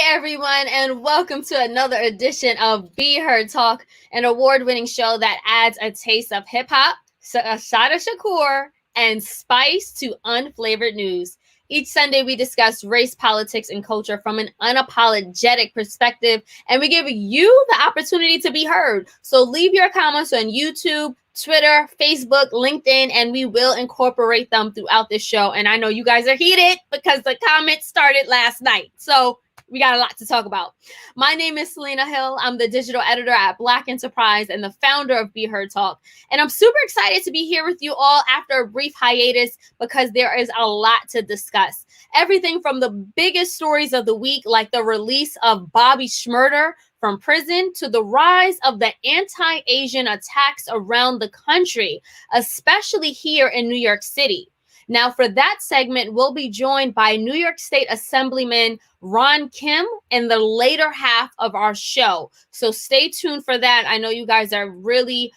everyone, and welcome to another edition of Be Heard Talk, an award-winning show that adds a taste of hip-hop, a shot of Shakur, and spice to unflavored news. Each Sunday, we discuss race, politics, and culture from an unapologetic perspective, and we give you the opportunity to be heard. So leave your comments on YouTube, Twitter, Facebook, LinkedIn, and we will incorporate them throughout this show. And I know you guys are heated because the comments started last night. So we got a lot to talk about. My name is Selena Hill. I'm the digital editor at Black Enterprise and the founder of Be Heard Talk. And I'm super excited to be here with you all after a brief hiatus because there is a lot to discuss. Everything from the biggest stories of the week, like the release of Bobby Shmurda from prison, to the rise of the anti-Asian attacks around the country, especially here in New York City. Now, for that segment, we'll be joined by New York State Assemblyman Ron Kim in the later half of our show. So stay tuned for that. I know you guys are really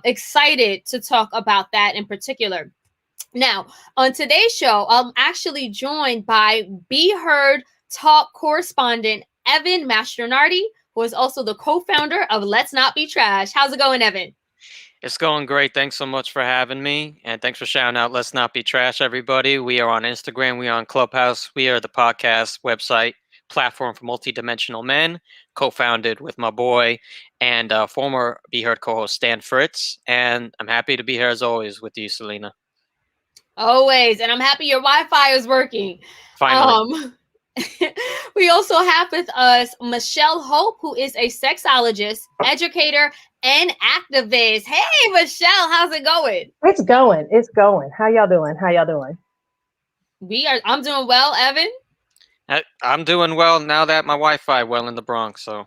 excited to talk about that in particular. Now, on today's show, I'm actually joined by Be Heard Talk correspondent Evan Mastronardi, who is also the co-founder of Let's Not Be Trash. How's it going, Evan? It's going great. Thanks so much for having me. And thanks for shouting out Let's Not Be Trash, everybody. We are on Instagram. We are on Clubhouse. We are the podcast website platform for multidimensional men, co-founded with my boy and former Be Heard co-host Stan Fritz. And I'm happy to be here as always with you, Selena. Always. And I'm happy your Wi-Fi is working. Finally. We also have with us Michelle Hope, who is a sexologist, educator, and activist. Hey, Michelle, how's it going? It's going. How y'all doing? I'm doing well, Evan. I'm doing well now that my Wi-Fi well in the Bronx. So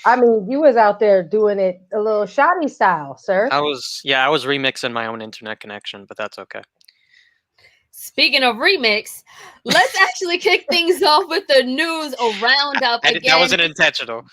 I mean, you was out there doing it a little shoddy style, sir. I was remixing my own internet connection, but that's okay. Speaking of remix, let's actually kick things off with the news roundup again. That wasn't intentional.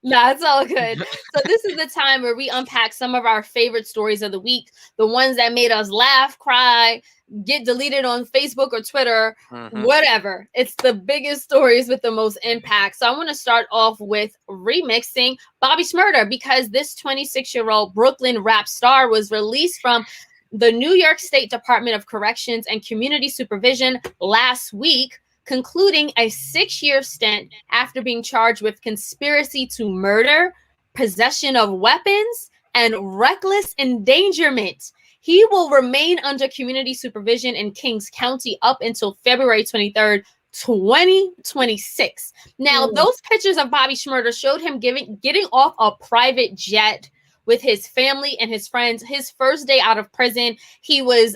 No, it's all good. So this is the time where we unpack some of our favorite stories of the week, the ones that made us laugh, cry, get deleted on Facebook or Twitter, whatever. It's the biggest stories with the most impact. So I want to start off with remixing Bobby Shmurda, because this 26-year-old Brooklyn rap star was released from the New York State Department of Corrections and Community Supervision last week, concluding a 6-year stint after being charged with conspiracy to murder, possession of weapons, and reckless endangerment. He will remain under community supervision in Kings County up until February 23rd, 2026. Now, those pictures of Bobby Shmurda showed him getting off a private jet with his family and his friends. His first day out of prison, he was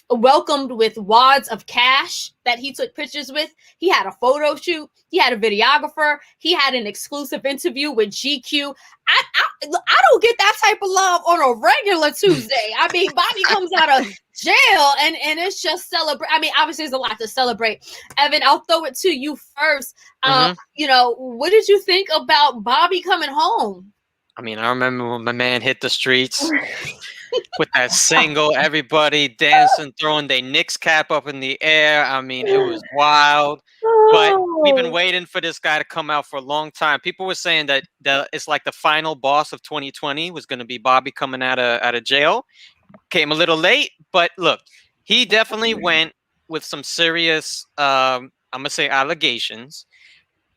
welcomed with wads of cash that he took pictures with. He had a photo shoot. He had a videographer. He had an exclusive interview with GQ. I don't get that type of love on a regular Tuesday. I mean, Bobby comes out of jail and it's just celebrate. I mean, obviously there's a lot to celebrate. Evan, I'll throw it to you first. You know, what did you think about Bobby coming home? I mean, I remember when my man hit the streets with that single, everybody dancing, throwing their Knicks cap up in the air. I mean, it was wild. But we've been waiting for this guy to come out for a long time. People were saying that it's like the final boss of 2020 was going to be Bobby coming out of jail. Came a little late, but look, he definitely went with some serious, I'm going to say, allegations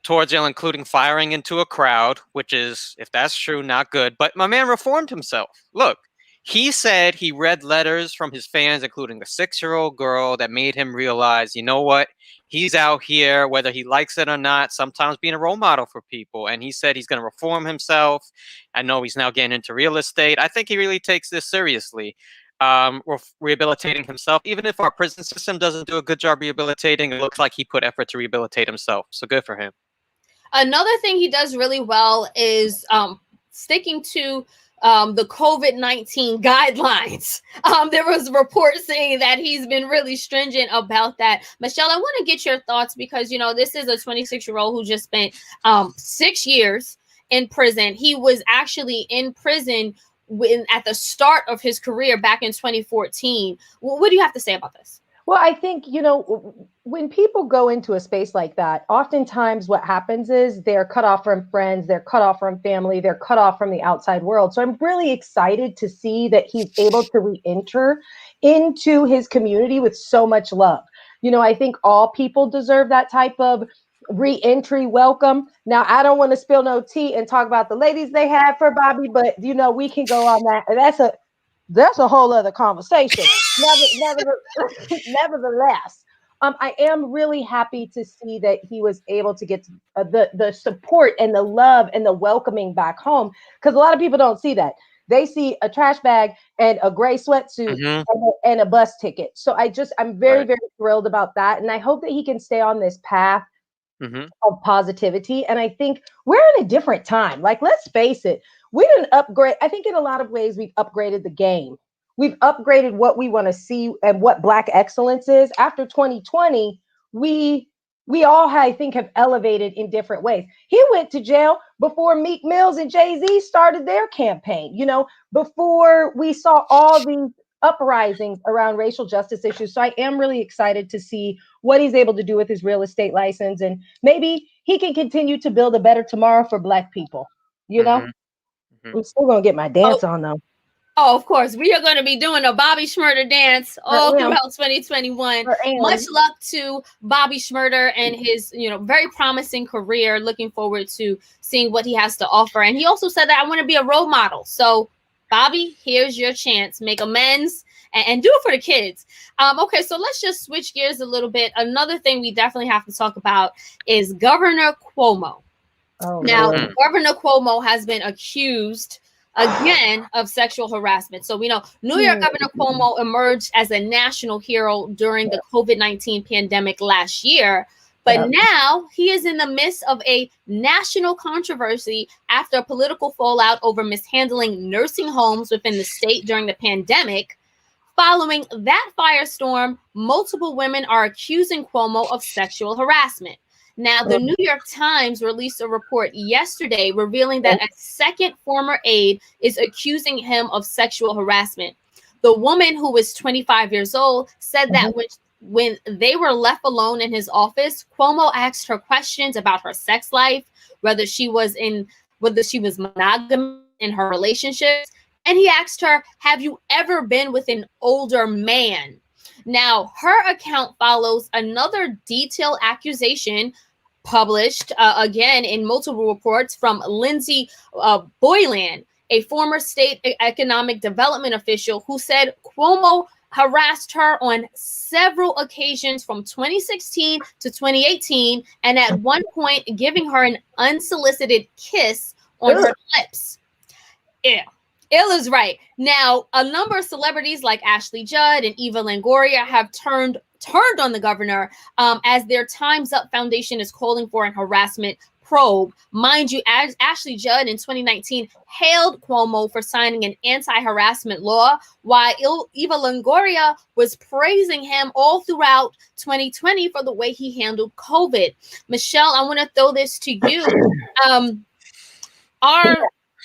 towards jail, including firing into a crowd, which is, if that's true, not good. But my man reformed himself. Look, he said he read letters from his fans, including a 6-year-old girl, that made him realize, you know what? He's out here, whether he likes it or not, sometimes being a role model for people. And he said he's going to reform himself. I know he's now getting into real estate. I think he really takes this seriously. Rehabilitating himself. Even if our prison system doesn't do a good job rehabilitating, it looks like he put effort to rehabilitate himself. So good for him. Another thing he does really well is sticking to the COVID-19 guidelines. There was reports saying that he's been really stringent about that. Michelle, I want to get your thoughts because, you know, this is a 26-year-old who just spent 6 years in prison. He was actually in prison at the start of his career back in 2014. What do you have to say about this? Well, I think, when people go into a space like that, oftentimes what happens is they're cut off from friends, they're cut off from family, they're cut off from the outside world. So I'm really excited to see that he's able to re-enter into his community with so much love. I think all people deserve that type of re-entry welcome. Now, I don't want to spill no tea and talk about the ladies they had for Bobby, but we can go on that. That's a whole other conversation. Nevertheless, I am really happy to see that he was able to get the support and the love and the welcoming back home, because a lot of people don't see that. They see a trash bag and a gray sweatsuit Hmm. and a bus ticket. So I'm very, Right. very thrilled about that. And I hope that he can stay on this path Hmm. of positivity. And I think we're in a different time. Like, let's face it, we didn't upgrade. I think in a lot of ways, we've upgraded the game. We've upgraded what we want to see and what Black excellence is. After 2020, we all, I think, have elevated in different ways. He went to jail before Meek Mills and Jay-Z started their campaign, before we saw all these uprisings around racial justice issues. So I am really excited to see what he's able to do with his real estate license, and maybe he can continue to build a better tomorrow for Black people. You know, Hmm. Hmm. I'm still gonna get my Oh, dance on though. oh, of course, we are going to be doing a Bobby Shmurda dance I all am. throughout 2021. I Much am. luck to Bobby Shmurda and his, very promising career. Looking forward to seeing what he has to offer. And he also said that I want to be a role model. So, Bobby, here's your chance. Make amends and do it for the kids. Okay, so let's just switch gears a little bit. Another thing we definitely have to talk about is Governor Cuomo. Oh Now, Lord. Hmm. Governor Cuomo has been accused again of sexual harassment. So we know New York Governor Cuomo emerged as a national hero during the COVID-19 pandemic last year. But Yep. now he is in the midst of a national controversy after a political fallout over mishandling nursing homes within the state during the pandemic. Following that firestorm, multiple women are accusing Cuomo of sexual harassment. Now, the New York Times released a report yesterday revealing that a second former aide is accusing him of sexual harassment. The woman, who was 25 years old, said that when they were left alone in his office, Cuomo asked her questions about her sex life, whether she was monogamous in her relationships, and he asked her, "Have you ever been with an older man?" Now, her account follows another detailed accusation published again in multiple reports from Lindsay Boylan, a former state economic development official, who said Cuomo harassed her on several occasions from 2016 to 2018, and at one point giving her an unsolicited kiss on her lips. Ew. Ill is right. Now, a number of celebrities like Ashley Judd and Eva Longoria have turned on the governor, as their Time's Up Foundation is calling for an harassment probe. Mind you, as Ashley Judd in 2019 hailed Cuomo for signing an anti-harassment law, while Eva Longoria was praising him all throughout 2020 for the way he handled COVID. Michelle, I want to throw this to you. Are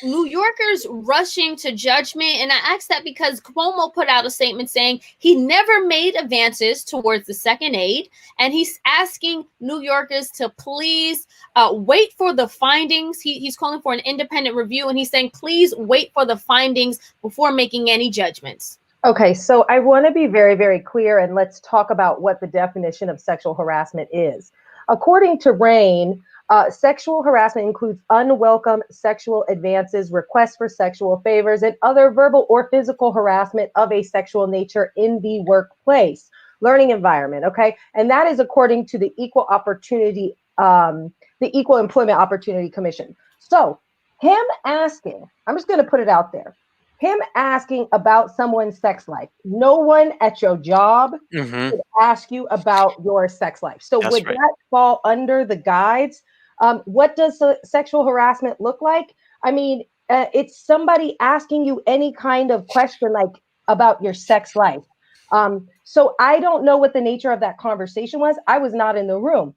New Yorkers rushing to judgment? And I ask that because Cuomo put out a statement saying he never made advances towards the second aid, and he's asking New Yorkers to please wait for the findings. He's calling for an independent review, and he's saying please wait for the findings before making any judgments. Okay, so I want to be very, very clear, and let's talk about what the definition of sexual harassment is. According to RAINN, sexual harassment includes unwelcome sexual advances, requests for sexual favors, and other verbal or physical harassment of a sexual nature in the workplace, learning environment. Okay, and that is according to the Equal Employment Opportunity Commission. So, him asking, I'm just going to put it out there. Him asking about someone's sex life. No one at your job Hmm. would ask you about your sex life. So That's would right. that fall under the guides? What does sexual harassment look like? I mean, it's somebody asking you any kind of question like about your sex life. So I don't know what the nature of that conversation was. I was not in the room.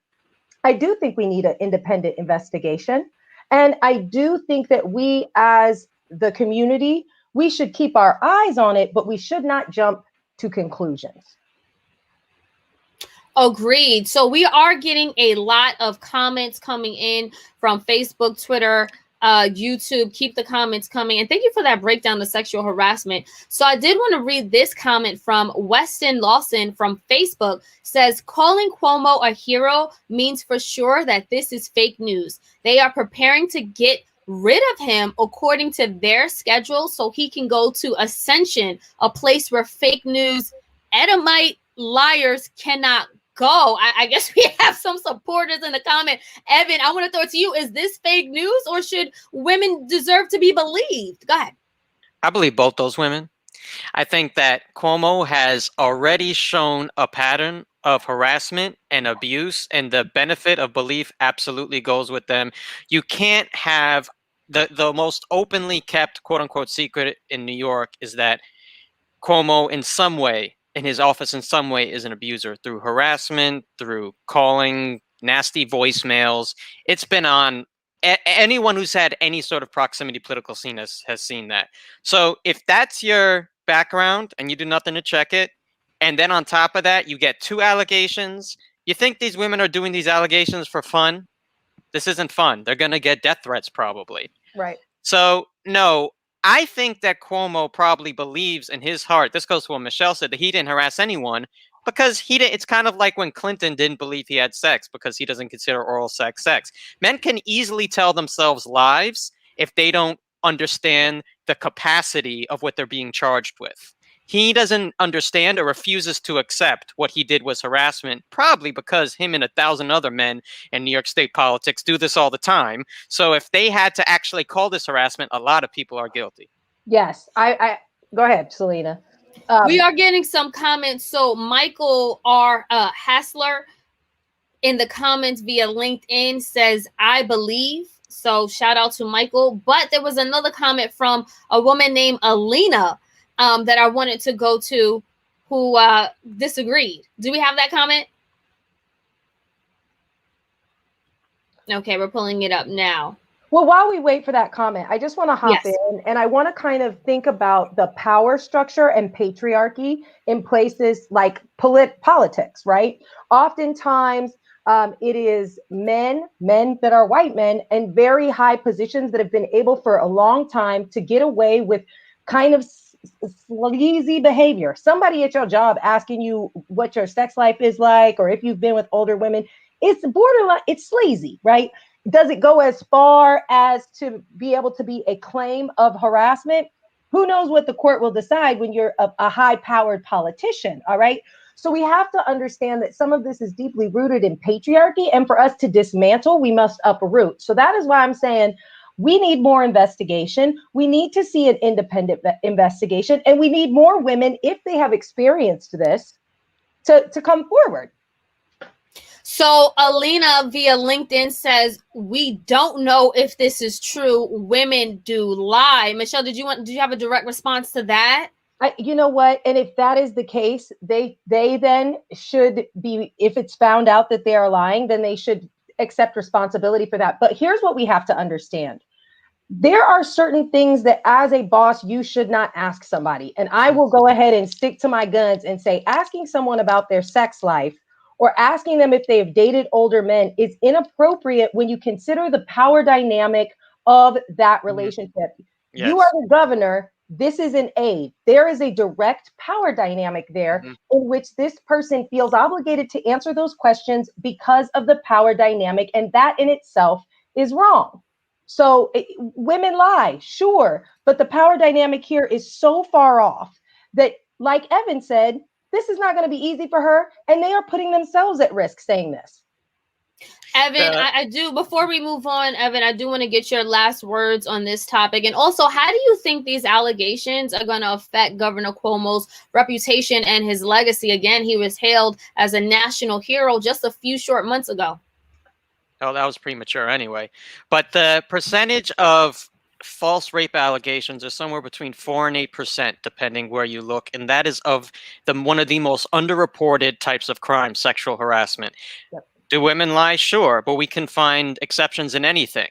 I do think we need an independent investigation. And I do think that we, as the community, we should keep our eyes on it, but we should not jump to conclusions. Agreed. So we are getting a lot of comments coming in from Facebook, Twitter, YouTube. Keep the comments coming. And thank you for that breakdown of sexual harassment. So I did want to read this comment from Weston Lawson from Facebook. Says, calling Cuomo a hero means for sure that this is fake news. They are preparing to get rid of him according to their schedule so he can go to Ascension, a place where fake news, Edomite liars cannot go. I guess we have some supporters in the comment. Evan, I want to throw it to you. Is this fake news or should women deserve to be believed? Go ahead. I believe both those women. I think that Cuomo has already shown a pattern of harassment and abuse, and the benefit of belief absolutely goes with them. You can't have the most openly kept quote unquote secret in New York is that Cuomo in some way, in his office in some way, is an abuser through harassment, through calling, nasty voicemails. It's been on. Anyone who's had any sort of proximity political scene has seen that. So if that's your background and you do nothing to check it, and then on top of that, you get 2 allegations, you think these women are doing these allegations for fun? This isn't fun. They're going to get death threats probably. Right. So, no, I think that Cuomo probably believes in his heart. This goes to what Michelle said, that he didn't harass anyone because he didn't. It's kind of like when Clinton didn't believe he had sex because he doesn't consider oral sex sex. Men can easily tell themselves lies if they don't understand the capacity of what they're being charged with. He doesn't understand or refuses to accept what he did was harassment, probably because him and 1,000 other men in New York State politics do this all the time. So if they had to actually call this harassment, a lot of people are guilty. Yes. I go ahead, Selena. We are getting some comments. So Michael R. Hassler in the comments via LinkedIn says, I believe. So shout out to Michael. But there was another comment from a woman named Alina that I wanted to go to who disagreed. Do we have that comment? Okay, we're pulling it up now. Well, while we wait for that comment, I just want to hop in and I want to kind of think about the power structure and patriarchy in places like politics, right? Oftentimes, it is men that are white men in very high positions that have been able for a long time to get away with kind of sleazy behavior. Somebody at your job asking you what your sex life is like, or if you've been with older women, it's borderline, it's sleazy, right? Does it go as far as to be able to be a claim of harassment? Who knows what the court will decide when you're a high-powered politician, all right? So we have to understand that some of this is deeply rooted in patriarchy, and for us to dismantle, we must uproot. So that is why I'm saying we need more investigation. We need to see an independent investigation, and we need more women, if they have experienced this, to come forward. So Alina via LinkedIn says, we don't know if this is true. Women do lie. Michelle, did you have a direct response to that? You know what? And if that is the case, they then should be, if it's found out that they are lying, then they should accept responsibility for that. But here's what we have to understand. There are certain things that as a boss, you should not ask somebody. And I will go ahead and stick to my guns and say asking someone about their sex life or asking them if they have dated older men is inappropriate when you consider the power dynamic of that relationship. Yes. You are the governor. This is an aide. There is a direct power dynamic there in which this person feels obligated to answer those questions because of the power dynamic. And that in itself is wrong. So women lie, sure. But the power dynamic here is so far off that, like Evan said, this is not going to be easy for her. And they are putting themselves at risk saying this. Evan, I do, before we move on, Evan, I do want to get your last words on this topic. And also, how do you think these allegations are going to affect Governor Cuomo's reputation and his legacy? Again, he was hailed as a national hero just a few short months ago. Oh, that was premature anyway. But the percentage of false rape allegations are somewhere between 4 and 8%, depending where you look. And that is of one of the most underreported types of crime, sexual harassment. Yep. Do women lie? Sure, but we can find exceptions in anything.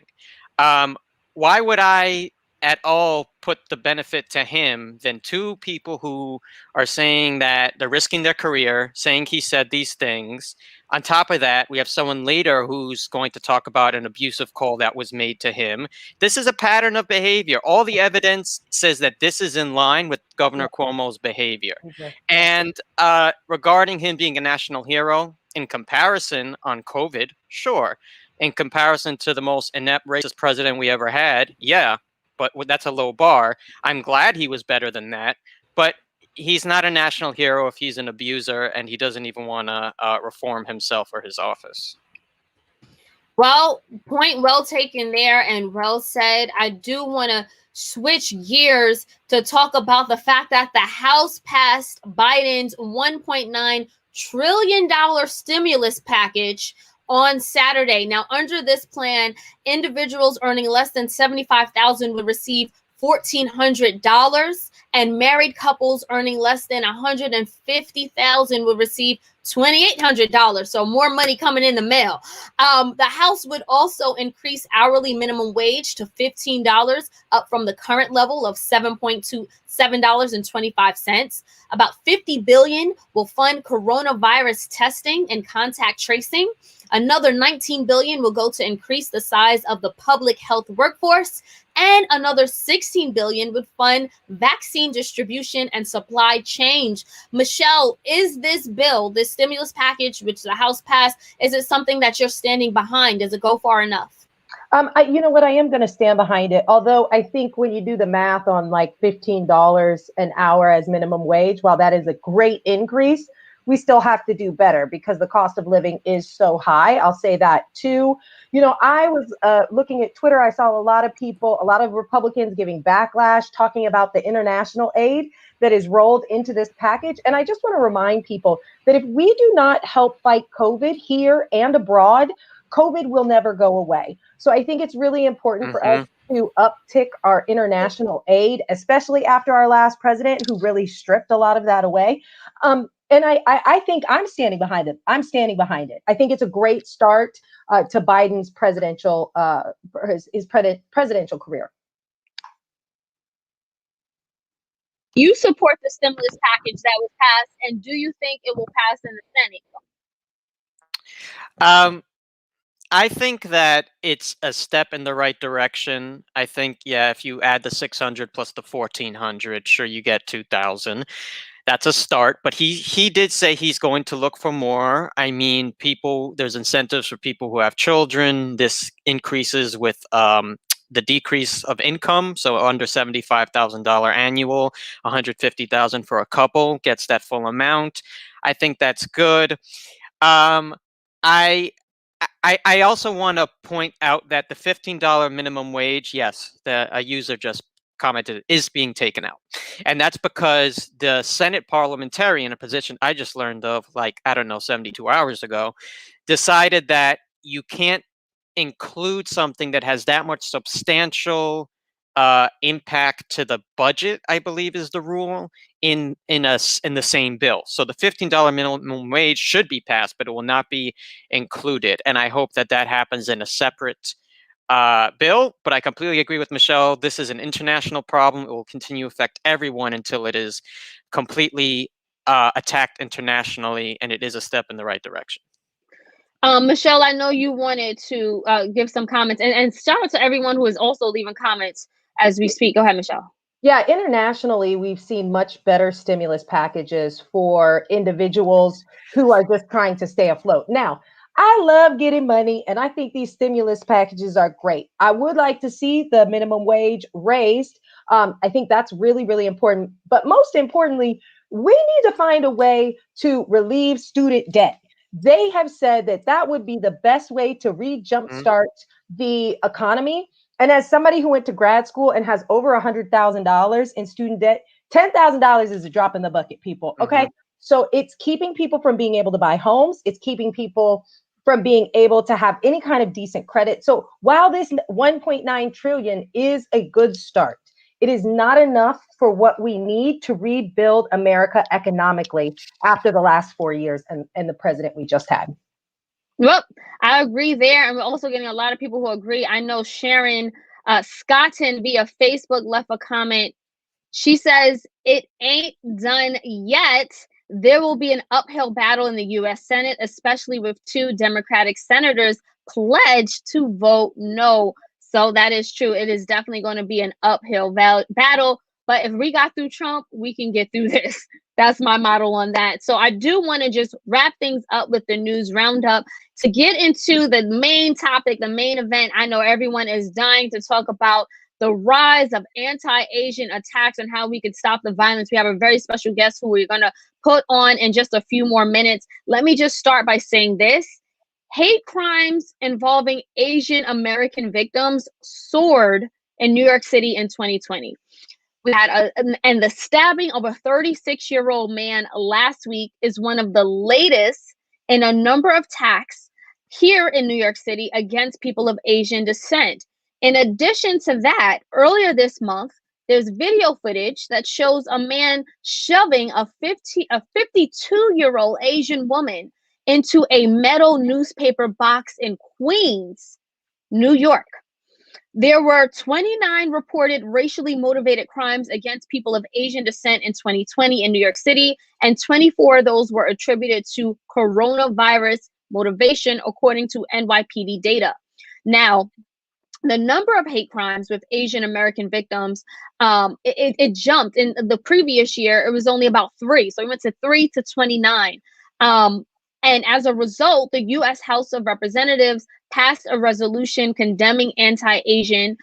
Why would I at all put the benefit to him than two people who are saying that they're risking their career, saying he said these things. On top of that, we have someone later who's going to talk about an abusive call that was made to him. This is a pattern of behavior. All the evidence says that this is in line with Governor Cuomo's behavior. And regarding him being a national hero, in comparison on COVID, sure. In comparison to the most inept racist president we ever had, yeah, but that's a low bar. I'm glad he was better than that, but he's not a national hero if he's an abuser and he doesn't even want to reform himself or his office. Well, point well taken there and well said. I do want to switch gears to talk about the fact that the House passed Biden's $1.9 trillion stimulus package on Saturday. Now, under this plan, individuals earning less than $75,000 would receive $1,400, and married couples earning less than $150,000 would receive $2,800. So more money coming in the mail. The House would also increase hourly minimum wage to $15, up from the current level of $7.25. About $50 billion will fund coronavirus testing and contact tracing. Another $19 billion will go to increase the size of the public health workforce, and another $16 billion would fund vaccine distribution and supply chain. Michelle, is this bill, this stimulus package, which the House passed, is it something that you're standing behind? Does it go far enough? You know what? I am going to stand behind it. Although I think when you do the math on like $15 an hour as minimum wage, while that is a great increase, we still have to do better because the cost of living is so high. I'll say that too. You know, I was looking at Twitter. I saw a lot of people, a lot of Republicans giving backlash, talking about the international aid that is rolled into this package. And I just want to remind people that if we do not help fight COVID here and abroad, COVID will never go away. So I think it's really important for us to uptick our international aid, especially after our last president who really stripped a lot of that away. And I think I'm standing behind it. I'm standing behind it. I think it's a great start to Biden's presidential presidential career. You support the stimulus package that was passed, and do you think it will pass in the Senate? I think that it's a step in the right direction. I think, yeah, if you add the 600 plus the 1,400, sure, you get 2,000. That's a start, but he did say he's going to look for more. I mean, there's incentives for people who have children. This increases with the decrease of income, so under $75,000 annual, $150,000 for a couple gets that full amount. I think that's good. I also want to point out that the $15 minimum wage, yes, a user just commented, is being taken out. And that's because the Senate parliamentarian, a position I just learned of, like, I don't know, 72 hours ago, decided that you can't include something that has that much substantial impact to the budget, I believe is the rule, in the same bill. So the $15 minimum wage should be passed, but it will not be included. And I hope that happens in a separate bill. But I completely agree with Michelle. This is an international problem. It will continue to affect everyone until it is completely attacked internationally, and it is a step in the right direction. Michelle, I know you wanted to give some comments, and shout out to everyone who is also leaving comments as we speak. Go ahead, Michelle. Yeah, internationally, we've seen much better stimulus packages for individuals who are just trying to stay afloat. Now, I love getting money, and I think these stimulus packages are great. I would like to see the minimum wage raised. I think that's really, really important. But most importantly, we need to find a way to relieve student debt. They have said that would be the best way to jumpstart the economy. And as somebody who went to grad school and has over $100,000 in student debt, $10,000 is a drop in the bucket, people. Okay. So it's keeping people from being able to buy homes. It's keeping people from being able to have any kind of decent credit. So while this 1.9 trillion is a good start, it is not enough for what we need to rebuild America economically after the last 4 years and the president we just had. Well, I agree there. And we're also getting a lot of people who agree. I know Sharon Scotton via Facebook left a comment. She says, it ain't done yet. There will be an uphill battle in the U.S. Senate, especially with 2 Democratic senators pledged to vote no. So that is true. It is definitely going to be an uphill battle. But if we got through Trump, we can get through this. That's my model on that. So I do want to just wrap things up with the news roundup to get into the main topic, the main event. I know everyone is dying to talk about the rise of anti-Asian attacks and how we could stop the violence. We have a very special guest who we're going to put on in just a few more minutes. Let me just start by saying this. Hate crimes involving Asian American victims soared in New York City in 2020. We had and the stabbing of a 36-year-old man last week is one of the latest in a number of attacks here in New York City against people of Asian descent. In addition to that, earlier this month, there's video footage that shows a man shoving a 52-year-old Asian woman into a metal newspaper box in Queens, New York. There were 29 reported racially motivated crimes against people of Asian descent in 2020 in New York City, and 24 of those were attributed to coronavirus motivation, according to NYPD data. Now, the number of hate crimes with Asian American victims, it jumped. In the previous year, it was only about 3. So we went to 3 to 29. And as a result, the U.S. House of Representatives passed a resolution condemning anti-Asian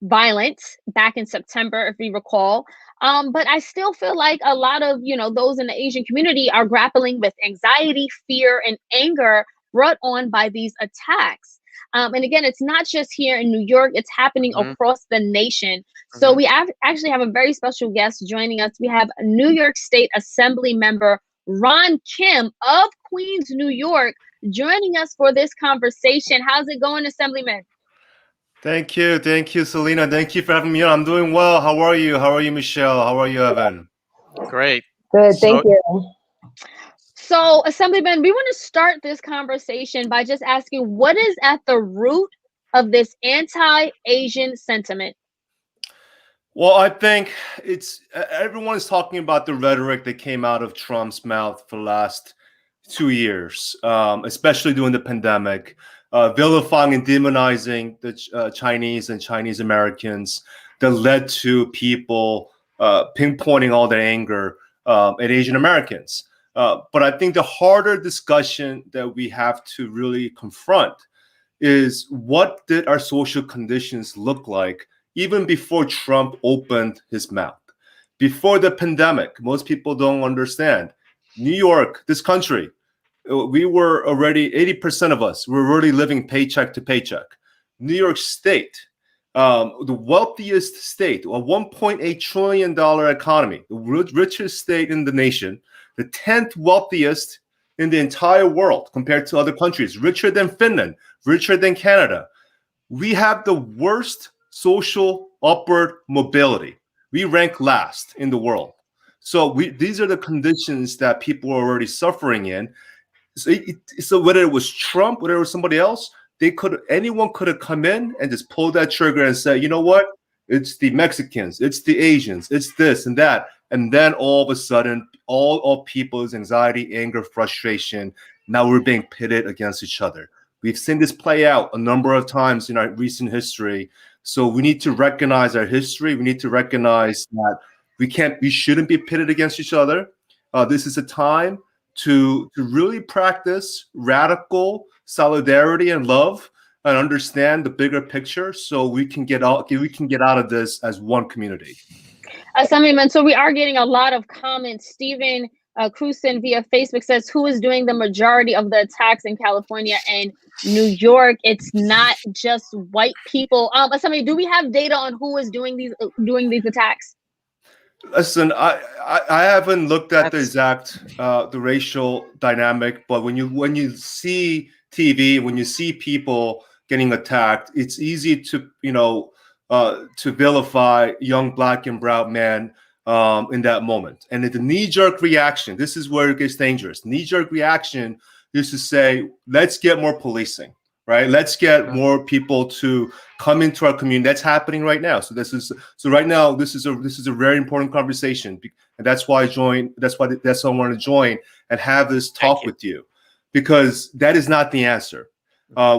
violence back in September, if we recall. But I still feel like a lot of, those in the Asian community are grappling with anxiety, fear, and anger brought on by these attacks. And again, it's not just here in New York, it's happening across the nation. So we actually have a very special guest joining us. We have New York State Assembly member Ron Kim of Queens, New York, joining us for this conversation. How's it going, Assemblyman? Thank you, Selena. Thank you for having me on. I'm doing well. How are you? How are you, Michelle? How are you, Evan? Great. Good, thank you. So, Assemblyman, we want to start this conversation by just asking, what is at the root of this anti-Asian sentiment? Well, I think everyone is talking about the rhetoric that came out of Trump's mouth for the last 2 years, especially during the pandemic, vilifying and demonizing the Chinese and Chinese Americans that led to people pinpointing all their anger at Asian Americans. But I think the harder discussion that we have to really confront is, what did our social conditions look like even before Trump opened his mouth? Before the pandemic, most people don't understand. New York, this country, we were already, 80% of us were already living paycheck to paycheck. New York State, the wealthiest state, a $1.8 trillion economy, the richest state in the nation, the 10th wealthiest in the entire world compared to other countries, richer than Finland, richer than Canada. We have the worst social upward mobility. We rank last in the world. So these are the conditions that people are already suffering in. So whether it was Trump, whether it was somebody else, anyone could have come in and just pulled that trigger and said, you know what? It's the Mexicans, it's the Asians, it's this and that. And then all of a sudden, all of people's anxiety, anger, frustration, now we're being pitted against each other. We've seen this play out a number of times in our recent history. So we need to recognize our history. We need to recognize that we shouldn't be pitted against each other. This is a time to really practice radical solidarity and love and understand the bigger picture, so we can get out of this as one community. Assemblyman, so we are getting a lot of comments. Stephen Cruson via Facebook says, who is doing the majority of the attacks in California and New York? It's not just white people. Assemblyman, do we have data on who is doing these attacks? Listen, I haven't looked at the exact the racial dynamic, but when you see TV, when you see people getting attacked, it's easy to to vilify young black and brown men in that moment. And the knee-jerk reaction, this is where it gets dangerous. Knee-jerk reaction is to say, let's get more policing. right? Let's get Mhm. more people to come into our community. That's happening right now. So right now this is a very important conversation, and that's why I joined. That's why I wanted to join and have this Thank talk you. with you, because that is not the answer.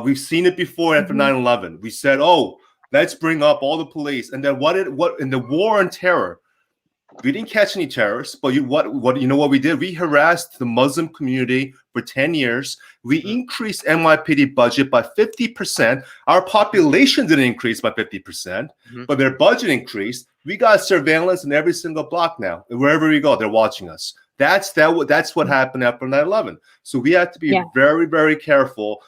We've seen it before after 9/11. We said, oh, let's bring up all the police, and then what in the war on terror, we didn't catch any terrorists, but what we did? We harassed the Muslim community for 10 years. We increased NYPD budget by 50%. Our population didn't increase by 50%, but their budget increased. We got surveillance in every single block now. Wherever we go, they're watching us. That's what happened after 9/11. So we have to be very, very careful.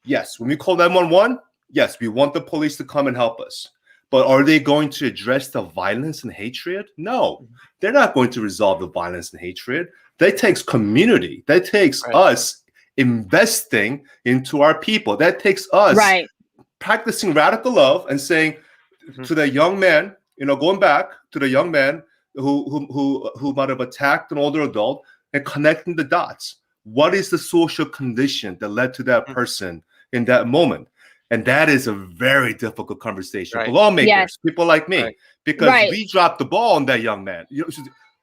Yes, when we call 911, yes, we want the police to come and help us. But are they going to address the violence and hatred? No, they're not going to resolve the violence and hatred. That takes community. That takes us investing into our people. That takes us practicing radical love and saying to the young man, going back to the young man who might have attacked an older adult and connecting the dots. What is the social condition that led to that person in that moment? And that is a very difficult conversation for lawmakers, people like me, because we dropped the ball on that young man.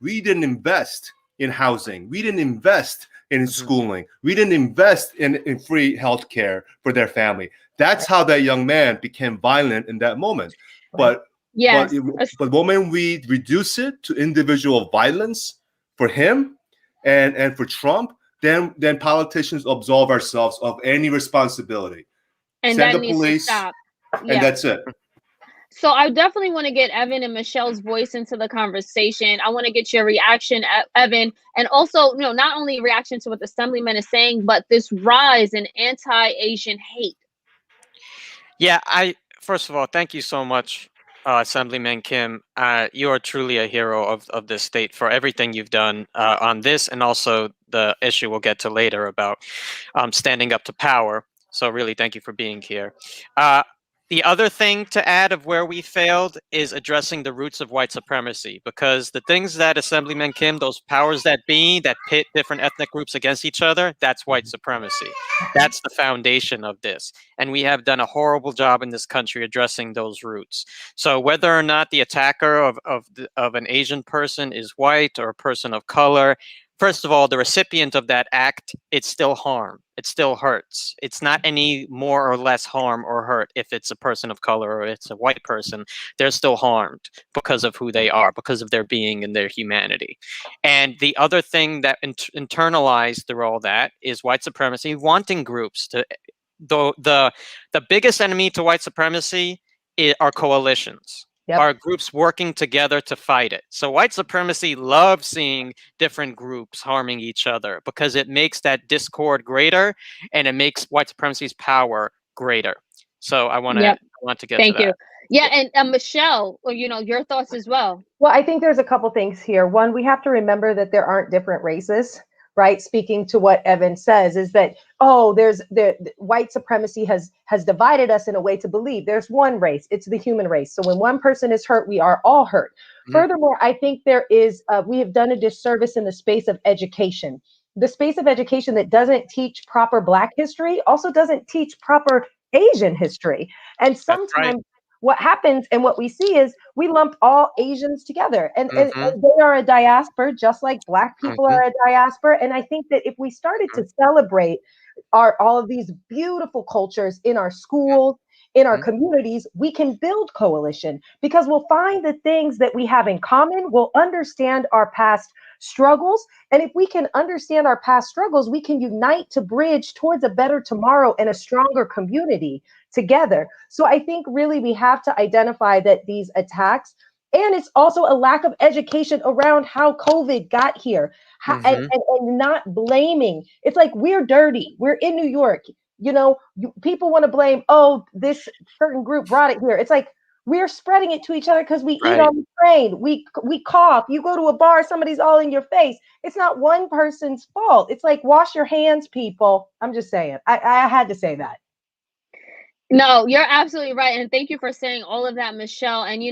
We didn't invest in housing. We didn't invest in schooling. We didn't invest in free health care for their family. That's how that young man became violent in that moment. But the moment we reduce it to individual violence for him and for Trump, then politicians absolve ourselves of any responsibility. And send that the needs police, to stop. and that's it. So I definitely want to get Evan and Michelle's voice into the conversation. I want to get your reaction, Evan, and also, not only reaction to what the Assemblyman is saying, but this rise in anti-Asian hate. Yeah, first of all, thank you so much, Assemblyman Kim. You are truly a hero of this state for everything you've done on this, and also the issue we'll get to later about standing up to power. So really, thank you for being here. The other thing to add of where we failed is addressing the roots of white supremacy, because the things that Assemblyman Kim, those powers that be that pit different ethnic groups against each other, that's white supremacy. That's the foundation of this. And we have done a horrible job in this country addressing those roots. So whether or not the attacker of an Asian person is white or a person of color, first of all, the recipient of that act, it's still harm. It still hurts. It's not any more or less harm or hurt if it's a person of color or it's a white person. They're still harmed because of who they are, because of their being and their humanity. And the other thing that internalized through all that is white supremacy wanting groups to. The biggest enemy to white supremacy are coalitions. Are groups working together to fight it. So white supremacy loves seeing different groups harming each other because it makes that discord greater and it makes white supremacy's power greater. So I want to get to that. Thank you. Yeah, and Michelle, your thoughts as well. Well, I think there's a couple things here. One, we have to remember that there aren't different races, right? Speaking to what Evan says is that, there's the white supremacy has divided us in a way to believe there's one race. It's the human race. So when one person is hurt, we are all hurt. Furthermore, I think there is, we have done a disservice in the space of education. The space of education that doesn't teach proper Black history also doesn't teach proper Asian history. And sometimes what happens and what we see is we lump all Asians together and they are a diaspora, just like Black people are a diaspora. And I think that if we started to celebrate all of these beautiful cultures in our schools, in our communities, we can build coalition because we'll find the things that we have in common. We'll understand our past struggles. And if we can understand our past struggles, we can unite to bridge towards a better tomorrow and a stronger community together. So I think really we have to identify that these attacks, and it's also a lack of education around how COVID got here and not blaming. It's like we're dirty. We're in New York. People want to blame, this certain group brought it here. It's like we're spreading it to each other because we eat on the train. We cough. You go to a bar, somebody's all in your face. It's not one person's fault. It's like wash your hands, people. I'm just saying. I had to say that. No, you're absolutely right. And thank you for saying all of that, Michelle. And,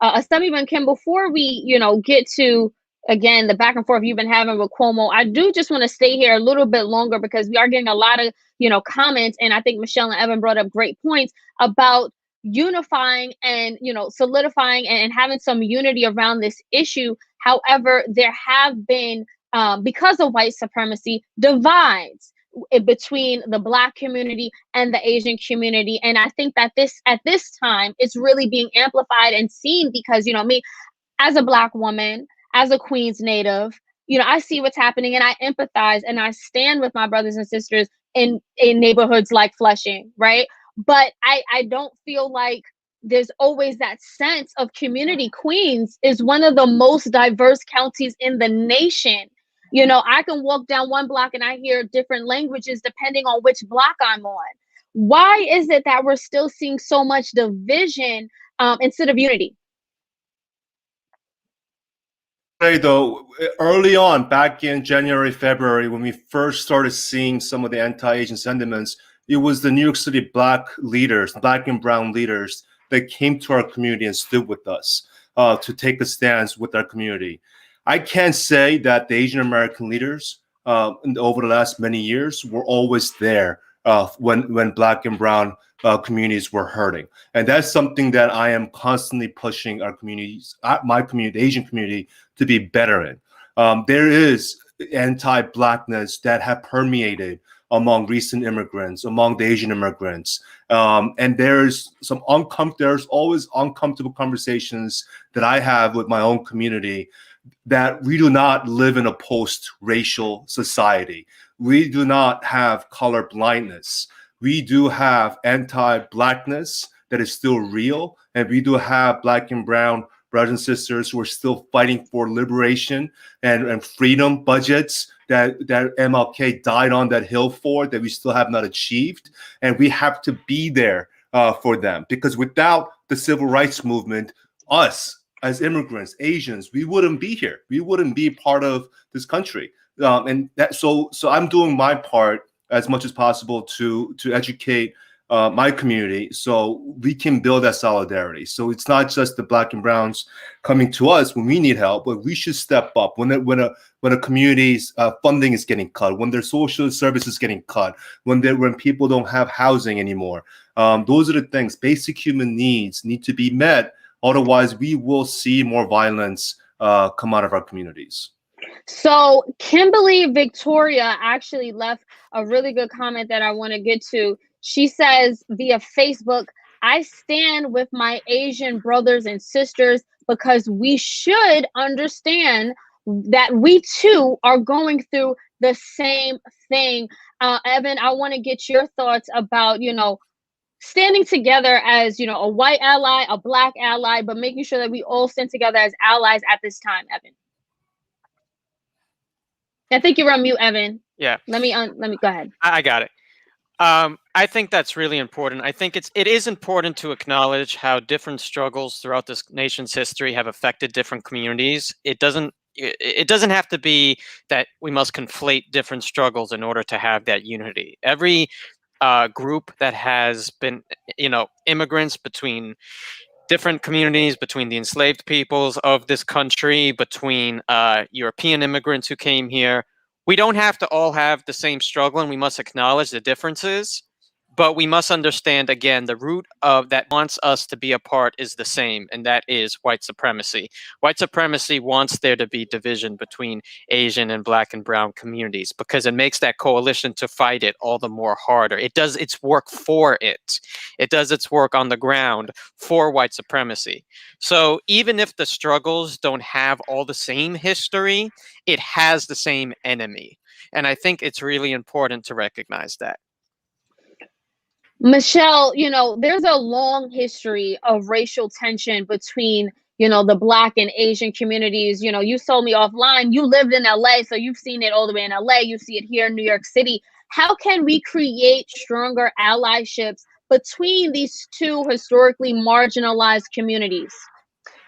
Assemblyman Kim, before we, get to again, the back and forth you've been having with Cuomo. I do just want to stay here a little bit longer because we are getting a lot of, comments. And I think Michelle and Evan brought up great points about unifying and, solidifying and having some unity around this issue. However, there have been, because of white supremacy, divides between the Black community and the Asian community. And I think that at this time, it's really being amplified and seen because, me, as a Black woman, as a Queens native, I see what's happening and I empathize and I stand with my brothers and sisters in neighborhoods like Flushing, right? But I don't feel like there's always that sense of community. Queens is one of the most diverse counties in the nation. I can walk down one block and I hear different languages depending on which block I'm on. Why is it that we're still seeing so much division instead of unity? Though early on, back in January, February, when we first started seeing some of the anti-Asian sentiments, it was the New York City Black leaders, Black and brown leaders, that came to our community and stood with us to take a stance with our community. I can't say that the Asian American leaders over the last many years were always there when Black and brown communities were hurting. And that's something that I am constantly pushing our communities, my community, the Asian community, to be better in. There is anti-Blackness that have permeated among recent immigrants, among the Asian immigrants. And there's always uncomfortable conversations that I have with my own community that we do not live in a post-racial society. We do not have color blindness. We do have anti-Blackness that is still real. And we do have Black and brown brothers and sisters who are still fighting for liberation and freedom budgets that MLK died on that hill for, that we still have not achieved. And we have to be there for them, because without the civil rights movement, us as immigrants, Asians, we wouldn't be here. We wouldn't be part of this country. So I'm doing my part as much as possible to educate my community so we can build that solidarity. So it's not just the Black and browns coming to us when we need help, but we should step up when a community's funding is getting cut, when their social services is getting cut, when people don't have housing anymore. Those are the things. Basic human needs need to be met. Otherwise, we will see more violence come out of our communities. So Kimberly Victoria actually left a really good comment that I want to get to. She says via Facebook, I stand with my Asian brothers and sisters because we should understand that we too are going through the same thing. Evan, I want to get your thoughts about, standing together as, a white ally, a Black ally, but making sure that we all stand together as allies at this time, Evan. I think you're on mute, Evan. Yeah. Let me go ahead. I got it. I think that's really important. I think it is important to acknowledge how different struggles throughout this nation's history have affected different communities. It doesn't have to be that we must conflate different struggles in order to have that unity. Every group that has been, immigrants between different communities, between the enslaved peoples of this country, between European immigrants who came here. We don't have to all have the same struggle, and we must acknowledge the differences. But we must understand, again, the root of that wants us to be apart is the same, and that is white supremacy. White supremacy wants there to be division between Asian and Black and brown communities because it makes that coalition to fight it all the more harder. It does its work for it. It does its work on the ground for white supremacy. So even if the struggles don't have all the same history, it has the same enemy. And I think it's really important to recognize that. Michelle, there's a long history of racial tension between, the Black and Asian communities. You told me offline, you lived in LA, so you've seen it all the way in LA. You see it here in New York City. How can we create stronger allyships between these two historically marginalized communities?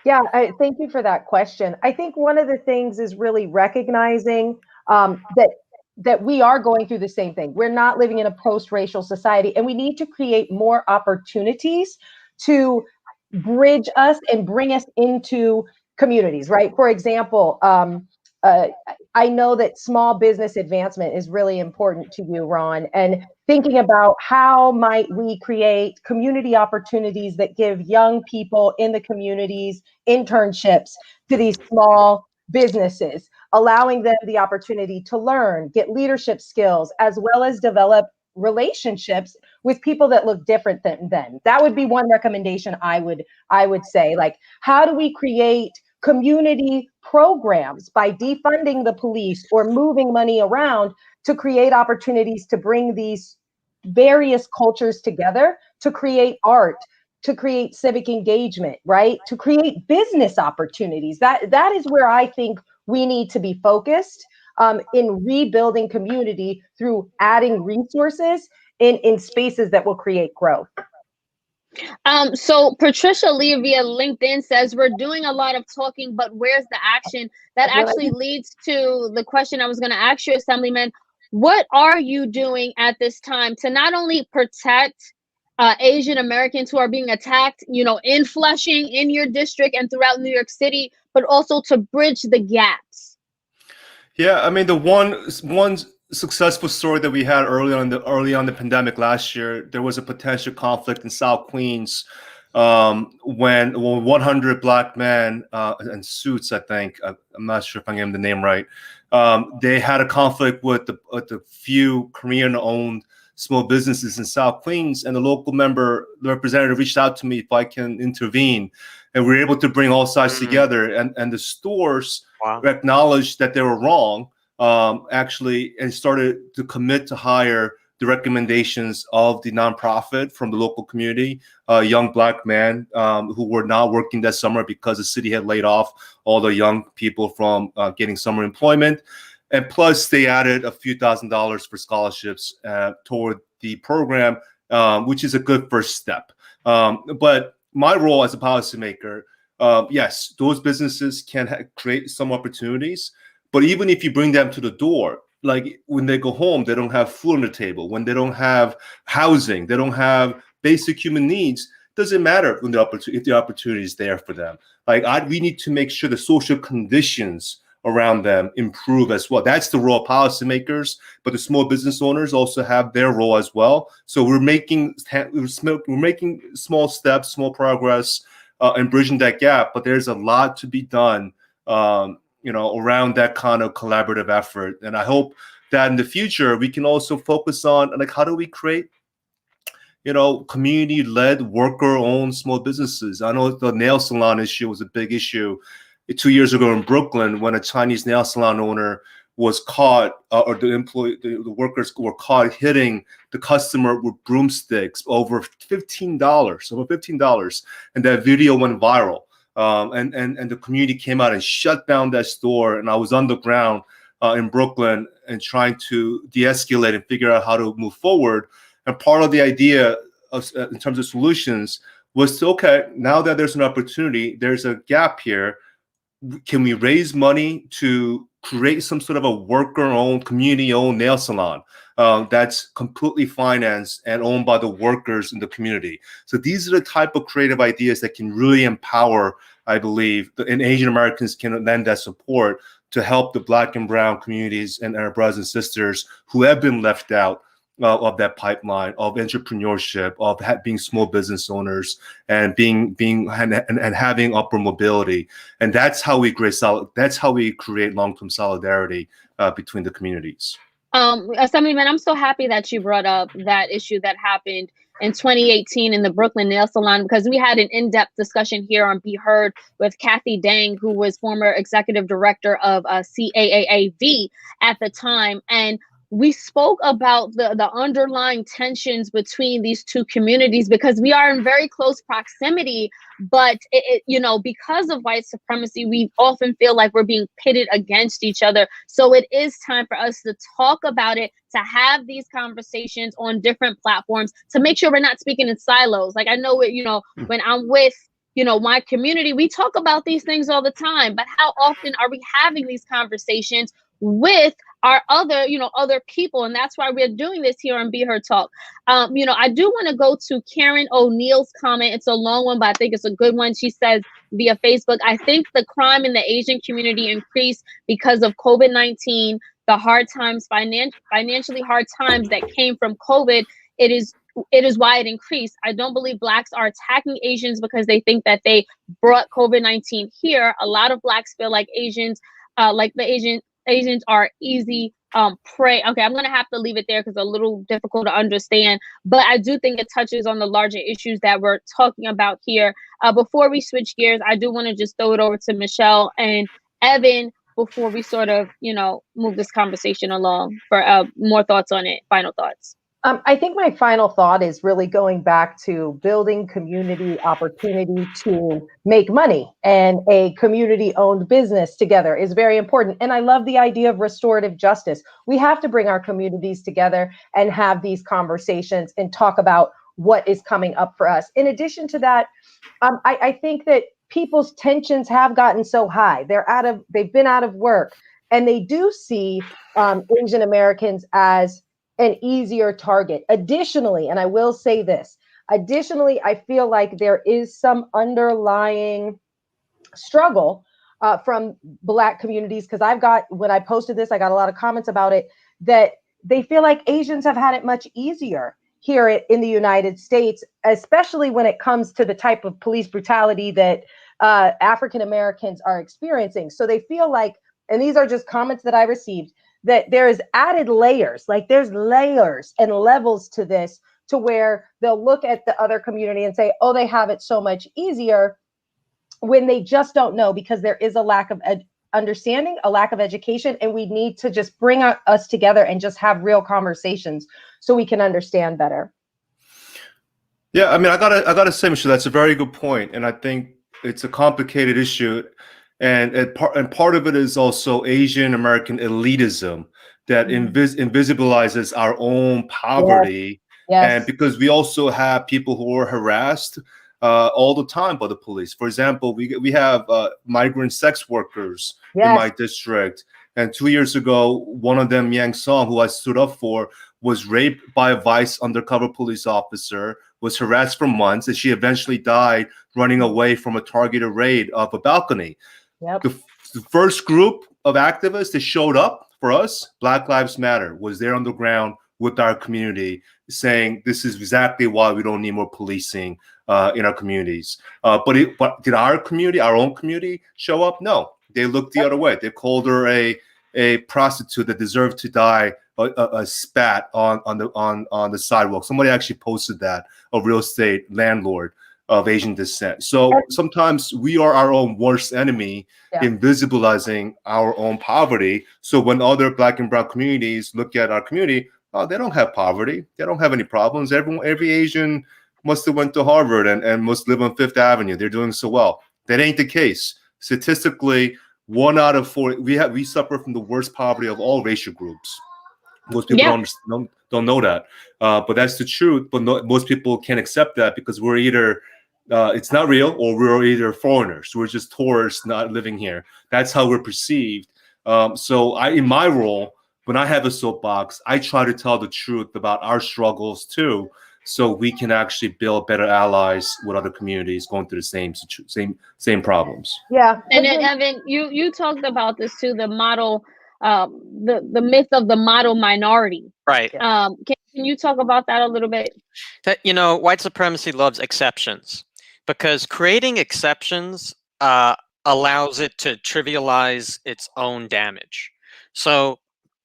Yeah, thank you for that question. I think one of the things is really recognizing that we are going through the same thing. We're not living in a post-racial society, and we need to create more opportunities to bridge us and bring us into communities, right? For example, I know that small business advancement is really important to you, Ron, and thinking about how might we create community opportunities that give young people in the communities internships to these small businesses, allowing them the opportunity to learn, get leadership skills, as well as develop relationships with people that look different than them. That would be one recommendation I would say. Like, how do we create community programs by defunding the police or moving money around to create opportunities to bring these various cultures together, to create art, to create civic engagement, right? To create business opportunities. That is where I think we need to be focused, in rebuilding community through adding resources in spaces that will create growth. So Patricia Lee via LinkedIn says we're doing a lot of talking, but where's the action? That actually leads to the question I was going to ask you, Assemblyman. What are you doing at this time to not only protect Asian Americans who are being attacked, in Flushing, in your district, and throughout New York City, but also to bridge the gaps? Yeah, I mean, the one successful story that we had early on the pandemic last year, there was a potential conflict in South Queens, when 100 black men in suits, I think, I'm not sure if I'm getting the name right, they had a conflict with the few Korean-owned small businesses in South Queens, and the representative reached out to me if I can intervene, and we were able to bring all sides together, and the stores acknowledged that they were wrong, actually, and started to commit to hire the recommendations of the nonprofit from the local community, young black men who were not working that summer because the city had laid off all the young people from getting summer employment. And plus, they added a few $1,000s for scholarships toward the program, which is a good first step. But my role as a policymaker, yes, those businesses can create some opportunities. But even if you bring them to the door, like when they go home, they don't have food on the table. When they don't have housing, they don't have basic human needs. Doesn't matter when if the opportunity is there for them. We need to make sure the social conditions around them improve as well. That's the role of policymakers, but the small business owners also have their role as well. So we're making small steps, small progress, and bridging that gap. But there's a lot to be done, around that kind of collaborative effort. And I hope that in the future we can also focus on how do we create, community-led, worker-owned small businesses. I know the nail salon issue was a big issue 2 years ago in Brooklyn when a Chinese nail salon owner was caught, or the workers were caught hitting the customer with broomsticks over $15, and that video went viral. And the community came out and shut down that store. And I was on the ground in Brooklyn and trying to de-escalate and figure out how to move forward. And part of the idea in terms of solutions was now that there's an opportunity, there's a gap here. Can we raise money to create some sort of a worker-owned, community-owned nail salon that's completely financed and owned by the workers in the community? So these are the type of creative ideas that can really empower, I believe, and Asian Americans can lend that support to help the Black and Brown communities and our brothers and sisters who have been left out of that pipeline of entrepreneurship, of being small business owners, and and having upward mobility. And that's how we create long-term solidarity between the communities. Assemblyman, I'm so happy that you brought up that issue that happened in 2018 in the Brooklyn nail salon, because we had an in-depth discussion here on Be Heard with Kathy Dang, who was former executive director of CAAAV at the time. And we spoke about the underlying tensions between these two communities, because we are in very close proximity, but because of white supremacy, we often feel like we're being pitted against each other. So it is time for us to talk about it, to have these conversations on different platforms, to make sure we're not speaking in silos. Like, I know when I'm with my community, we talk about these things all the time, but how often are we having these conversations with our other people? And that's why we're doing this here on Be Heard Talk. I do want to go to Karen O'Neill's comment. It's a long one, but I think it's a good one. She says, via Facebook. I think the crime in the Asian community increased because of COVID-19, the hard times, financially hard times that came from COVID. It is why it increased. I don't believe Blacks are attacking Asians because they think that they brought COVID-19 here. A lot of Blacks feel like Asians are easy prey. Okay, I'm gonna have to leave it there because it's a little difficult to understand. But I do think it touches on the larger issues that we're talking about here. Before we switch gears, I do want to just throw it over to Michelle and Evan before we sort of, move this conversation along for more thoughts on it. Final thoughts. I think my final thought is really going back to building community opportunity to make money, and a community owned business together is very important. And I love the idea of restorative justice. We have to bring our communities together and have these conversations and talk about what is coming up for us. In addition to that, I think that people's tensions have gotten so high. They've been out of work, and they do see Asian Americans as an easier target. Additionally, and I will say this, I feel like there is some underlying struggle from Black communities, because when I posted this, I got a lot of comments about it, that they feel like Asians have had it much easier here in the United States, especially when it comes to the type of police brutality that African Americans are experiencing. So they feel like, and these are just comments that I received, that there is added layers, like there's layers and levels to this, to where they'll look at the other community and say, oh, they have it so much easier, when they just don't know, because there is a lack of understanding, a lack of education, and we need to just bring us together and just have real conversations so we can understand better. Yeah, I mean, I gotta say, Michelle, that's a very good point, and I think it's a complicated issue. And part of it is also Asian American elitism that invisibilizes our own poverty. Yes. And because we also have people who are harassed all the time by the police. For example, we have migrant sex workers in my district. And 2 years ago, one of them, Yang Song, who I stood up for, was raped by a vice undercover police officer, was harassed for months, and she eventually died running away from a targeted raid of a balcony. Yep. The first group of activists that showed up for us, Black Lives Matter, was there on the ground with our community, saying this is exactly why we don't need more policing in our communities. But did our community, our own community, show up? No, they looked the other way. They called her a prostitute that deserved to die, a spat on the sidewalk. Somebody actually posted that, a real estate landlord of Asian descent. So sometimes we are our own worst enemy, invisibilizing our own poverty. So when other Black and Brown communities look at our community, they don't have poverty. They don't have any problems. Every Asian must have went to Harvard and must live on Fifth Avenue. They're doing so well. That ain't the case. Statistically, 1 out of 4, we suffer from the worst poverty of all racial groups. Most people don't know that, but that's the truth. But most people can't accept that because we're either it's not real, or we're either foreigners. We're just tourists not living here. That's how we're perceived. So in my role, when I have a soapbox, I try to tell the truth about our struggles too, so we can actually build better allies with other communities going through the same problems. Yeah. And then Evan, you talked about this too, the model, the myth of the model minority. Right. Can you talk about that a little bit? That, white supremacy loves exceptions, because creating exceptions allows it to trivialize its own damage. So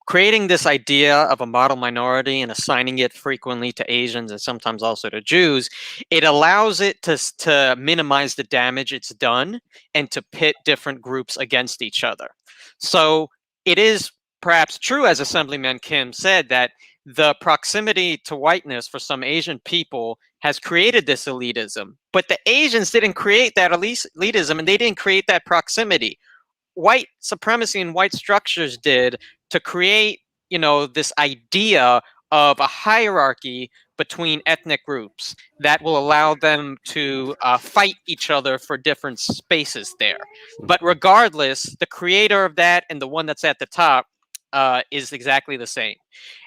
creating this idea of a model minority and assigning it frequently to Asians and sometimes also to Jews, it allows it to minimize the damage it's done and to pit different groups against each other. So it is perhaps true, as Assemblyman Kim said, that the proximity to whiteness for some Asian people has created this elitism, but the Asians didn't create that elitism, and they didn't create that proximity. White supremacy and white structures did, to create, this idea of a hierarchy between ethnic groups that will allow them to fight each other for different spaces there. But regardless, the creator of that and the one that's at the top is exactly the same.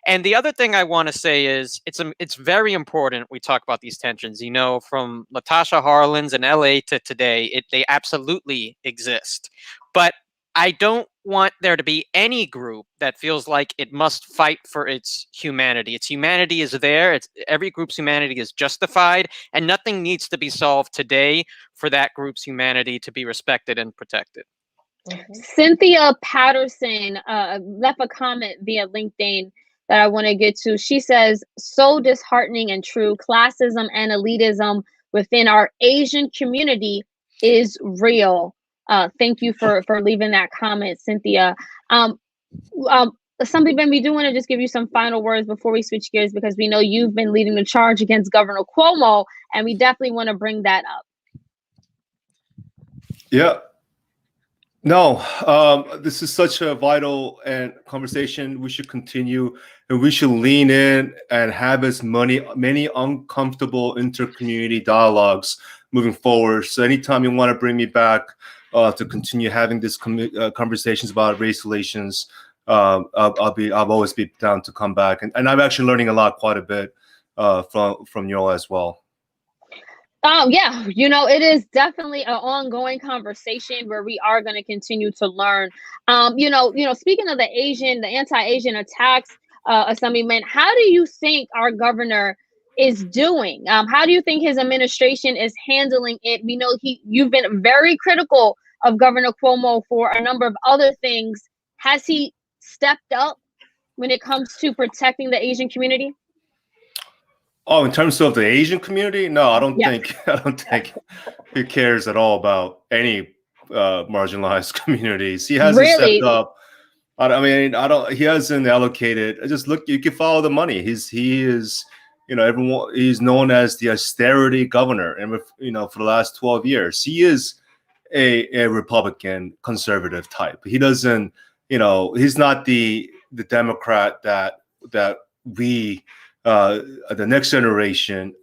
And the other thing I want to say is it's very important we talk about these tensions. You know, from Latasha Harlan's in LA to today, they absolutely exist. But I don't want there to be any group that feels like it must fight for its humanity. Its humanity is there. It's every group's humanity is justified, and nothing needs to be solved today for that group's humanity to be respected and protected. Cynthia Patterson left a comment via LinkedIn that I want to get to. She says, so disheartening and true. Classism and elitism within our Asian community is real. Thank you for leaving that comment, Cynthia. Assemblyman, we do want to just give you some final words before we switch gears, because we know you've been leading the charge against Governor Cuomo, and we definitely want to bring that up. Yeah. No, this is such a vital and conversation. We should continue, and we should lean in and have as many uncomfortable inter-community dialogues moving forward. So anytime you want to bring me back to continue having these conversations about race relations, I'll always be down to come back. And I'm actually learning quite a bit from you all as well. Yeah, it is definitely an ongoing conversation where we are going to continue to learn. Speaking of the anti-Asian attacks, Assemblyman, how do you think our governor is doing? How do you think his administration is handling it? We know you've been very critical of Governor Cuomo for a number of other things. Has he stepped up when it comes to protecting the Asian community? Oh, in terms of the Asian community, no, I don't think he cares at all about any marginalized communies. He hasn't stepped up. He hasn't allocated. Just look, you can follow the money. He is, he's known as the austerity governor, and for the last 12 years, he is a Republican conservative type. He doesn't, he's not the Democrat that we. The next generation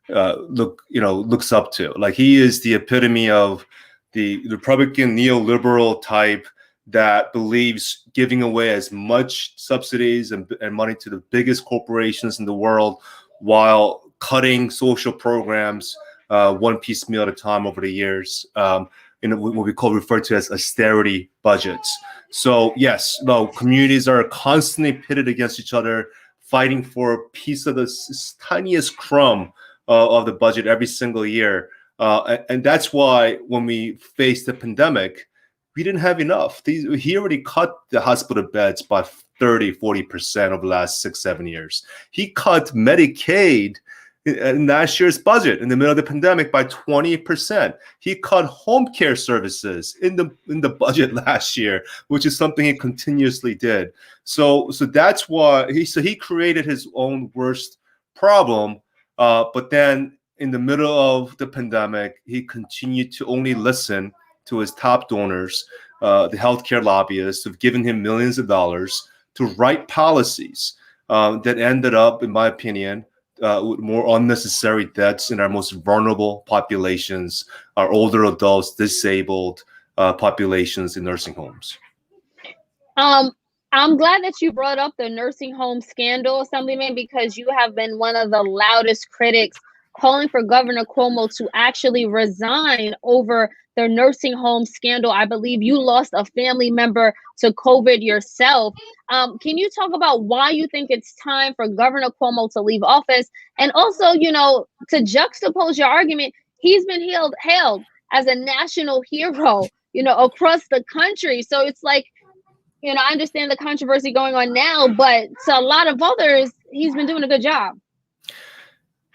looks up to. Like, he is the epitome of the Republican neoliberal type that believes giving away as much subsidies and money to the biggest corporations in the world while cutting social programs one piecemeal at a time over the years. What we refer to as austerity budgets. So yes, communities are constantly pitted against each other, fighting for a piece of the tiniest crumb of the budget every single year. And that's why when we faced the pandemic, we didn't have enough. He already cut the hospital beds by 30-40% over the last 6-7 years. He cut Medicaid in last year's budget in the middle of the pandemic by 20%. He cut home care services in the budget last year, which is something he continuously did. So that's why he created his own worst problem. But then in the middle of the pandemic, he continued to only listen to his top donors, the healthcare lobbyists, who've given him millions of dollars to write policies that ended up, in my opinion, with more unnecessary deaths in our most vulnerable populations, our older adults, disabled populations in nursing homes. I'm glad that you brought up the nursing home scandal, Assemblyman, because you have been one of the loudest critics calling for Governor Cuomo to actually resign over the nursing home scandal. I believe you lost a family member to COVID yourself. Can you talk about why you think it's time for Governor Cuomo to leave office? And also, to juxtapose your argument, he's been hailed as a national hero, across the country. So it's like, I understand the controversy going on now, but to a lot of others, he's been doing a good job.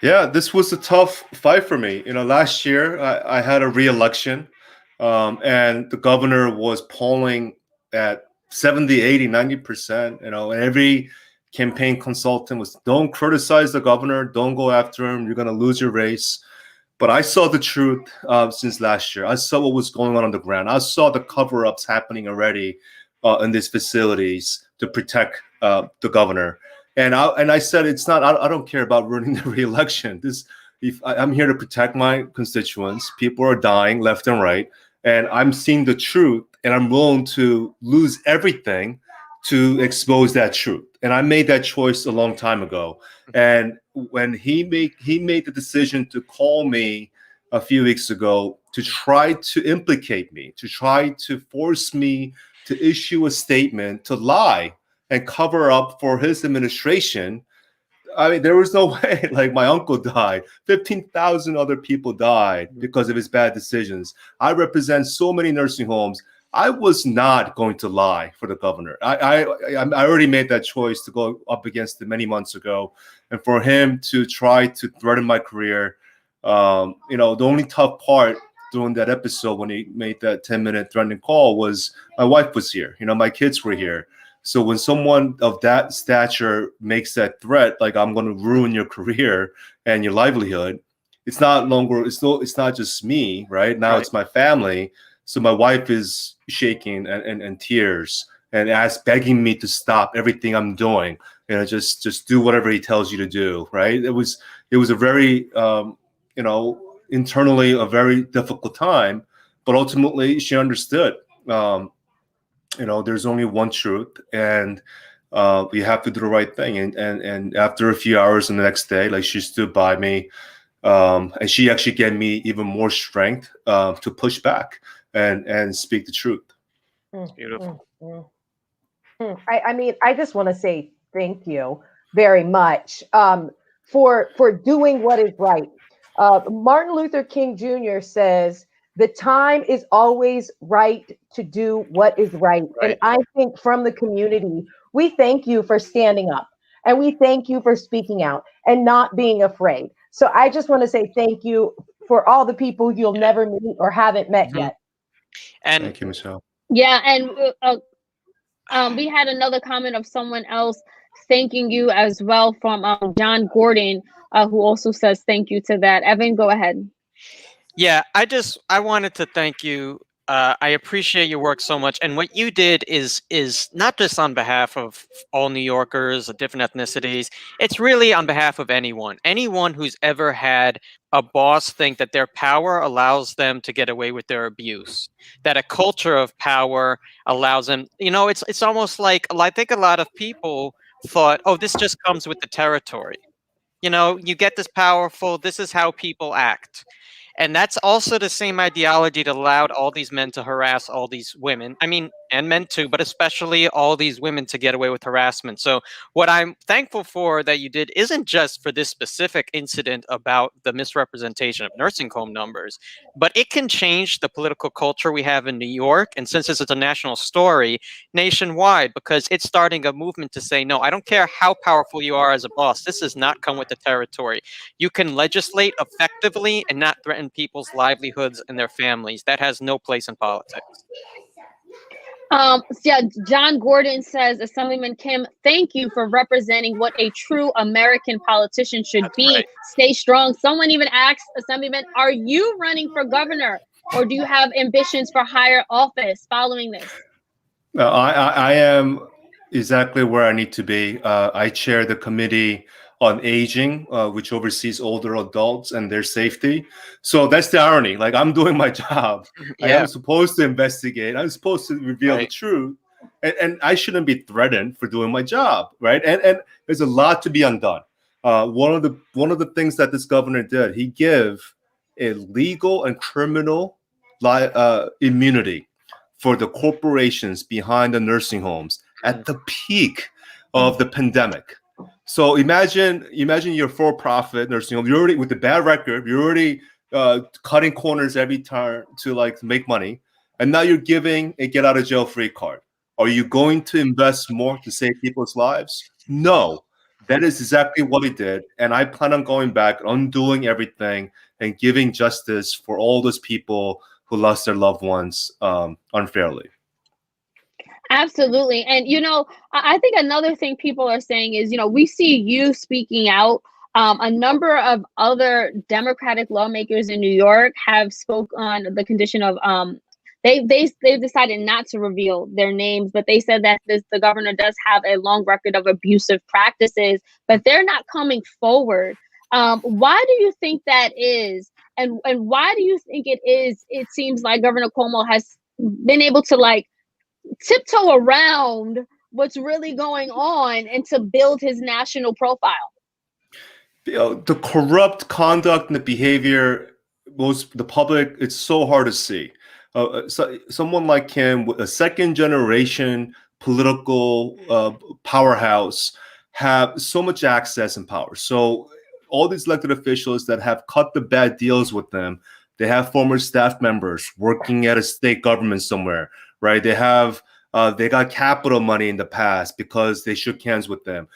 Yeah, this was a tough fight for me. Last year I had a re-election, and the governor was polling at 70, 80, 90%, and every campaign consultant was, don't criticize the governor, don't go after him, you're going to lose your race. But I saw the truth since last year. I saw what was going on the ground. I saw the cover-ups happening already in these facilities to protect the governor. And I said, it's not. I don't care about ruining the re-election. I'm here to protect my constituents. People are dying left and right, and I'm seeing the truth. And I'm willing to lose everything to expose that truth. And I made that choice a long time ago. And when he made the decision to call me a few weeks ago to try to implicate me, to try to force me to issue a statement, to lie and cover up for his administration, I mean, there was no way. Like, my uncle died. 15,000 other people died because of his bad decisions. I represent so many nursing homes. I was not going to lie for the governor. I already made that choice to go up against him many months ago, and for him to try to threaten my career, you know, the only tough part during that episode when he made that 10-minute threatening call was my wife was here. You know, my kids were here. So when someone of that stature makes that threat, like, I'm going to ruin your career and your livelihood, it's not longer, it's not just me, right? Now it's my family. So my wife is shaking and in tears and begging me to stop everything I'm doing. You know, just do whatever he tells you to do, right? It was a very, you know, internally a very difficult time, but ultimately she understood. You know, there's only one truth, and we have to do the right thing. And after a few hours and the next day, like, she stood by me, and she actually gave me even more strength to push back and speak the truth. Beautiful. I mean, I just want to say thank you very much for doing what is right. Martin Luther King Jr. says, the time is always right to do what is right. And I think from the community, we thank you for standing up, and we thank you for speaking out and not being afraid. So I just want to say thank you for all the people you'll never meet or haven't met yet. And thank you, Michelle. Yeah, and we had another comment of someone else thanking you as well from John Gordon, who also says thank you to that. Evan, go ahead. Yeah, I wanted to thank you. I appreciate your work so much, and what you did is not just on behalf of all New Yorkers of different ethnicities. It's really on behalf of anyone who's ever had a boss think that their power allows them to get away with their abuse, that a culture of power allows them. You know, it's almost like, I think a lot of people thought, oh, this just comes with the territory. You know, you get this powerful, this is how people act. And that's also the same ideology that allowed all these men to harass all these women. I mean, and men too, but especially all these women to get away with harassment. So what I'm thankful for that you did isn't just for this specific incident about the misrepresentation of nursing home numbers, but it can change the political culture we have in New York. And since it's a national story, nationwide, because it's starting a movement to say, no, I don't care how powerful you are as a boss. This does not come with the territory. You can legislate effectively and not threaten people's livelihoods and their families. That has no place in politics. Yeah, John Gordon says, Assemblyman Kim, thank you for representing what a true American politician should be. Right. Stay strong. Someone even asked, Assemblyman, are you running for governor, or do you have ambitions for higher office following this? I am exactly where I need to be. I chair the committee on aging, which oversees older adults and their safety. So that's the irony. Like, I'm doing my job. I am supposed to investigate. I'm supposed to reveal the truth. And I shouldn't be threatened for doing my job, right? And there's a lot to be undone. One of the things that this governor did, he gave a legal and criminal immunity for the corporations behind the nursing homes at the peak of the pandemic. So imagine you're for-profit nursing home. You're already with the bad record. You're already cutting corners every time to, like, make money, and now you're giving a get-out-of-jail-free card. Are you going to invest more to save people's lives? No. That is exactly what he did, and I plan on going back, undoing everything, and giving justice for all those people who lost their loved ones unfairly. Absolutely. And, you know, I think another thing people are saying is, you know, we see you speaking out. A number of other Democratic lawmakers in New York have spoke on the condition of they've decided not to reveal their names, but they said that the governor does have a long record of abusive practices, but they're not coming forward. Why do you think that is? And why do you think it is? It seems like Governor Cuomo has been able to, like, tiptoe around what's really going on and to build his national profile? The corrupt conduct and the behavior, the public, it's so hard to see. Someone like him, a second generation political powerhouse, have so much access and power. So all these elected officials that have cut the bad deals with them, they have former staff members working at a state government somewhere, right? They got capital money in the past because they shook hands with them.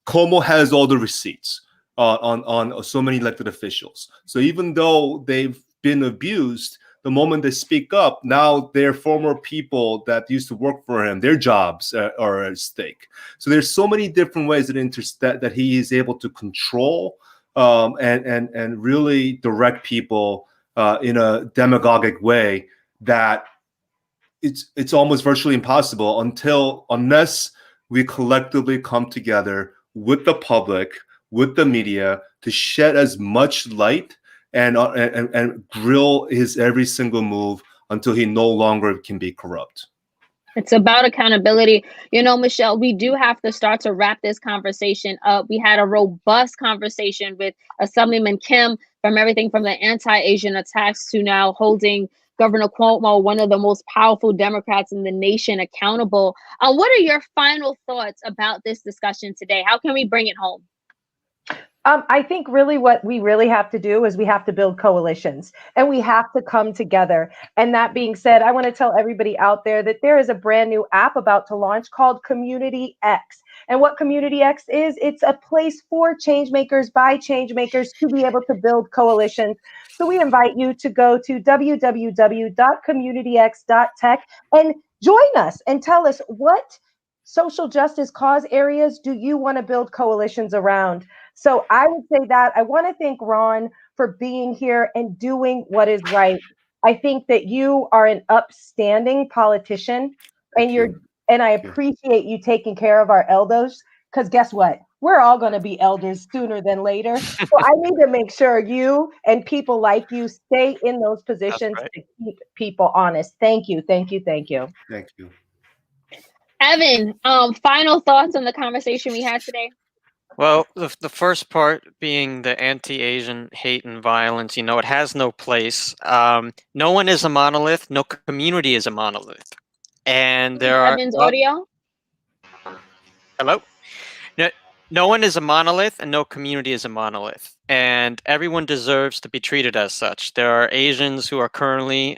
Cuomo has all the receipts on so many elected officials. So even though they've been abused, the moment they speak up, now they're former people that used to work for him. Their jobs are at stake. So there's so many different ways that he is able to control and really direct people in a demagogic way that it's almost virtually impossible unless we collectively come together with the public, with the media, to shed as much light and grill his every single move until he no longer can be corrupt. It's about accountability. You know, Michelle, we do have to start to wrap this conversation up. We had a robust conversation with Assemblyman Kim, from everything from the anti-Asian attacks to now holding Governor Cuomo, one of the most powerful Democrats in the nation, accountable. What are your final thoughts about this discussion today? How can we bring it home? I think really what we really have to do is we have to build coalitions and we have to come together. And that being said, I want to tell everybody out there that there is a brand new app about to launch called Community X. And what Community X is, it's a place for change makers by change makers to be able to build coalitions. So we invite you to go to www.communityx.tech and join us and tell us what social justice cause areas do you want to build coalitions around. So I would say that I want to thank Ron for being here and doing what is right. I think that you are an upstanding politician, and I appreciate you taking care of our elders, because guess what? We're all going to be elders sooner than later. So I need to make sure you and people like you stay in those positions to keep people honest. Thank you. Thank you. Thank you. Thank you. Evan, final thoughts on the conversation we had today? Well, the first part being the anti-Asian hate and violence, it has no place. No one is a monolith. No community is a monolith. And there are... Evan's audio? Hello? No one is a monolith and no community is a monolith. And everyone deserves to be treated as such. There are Asians who are currently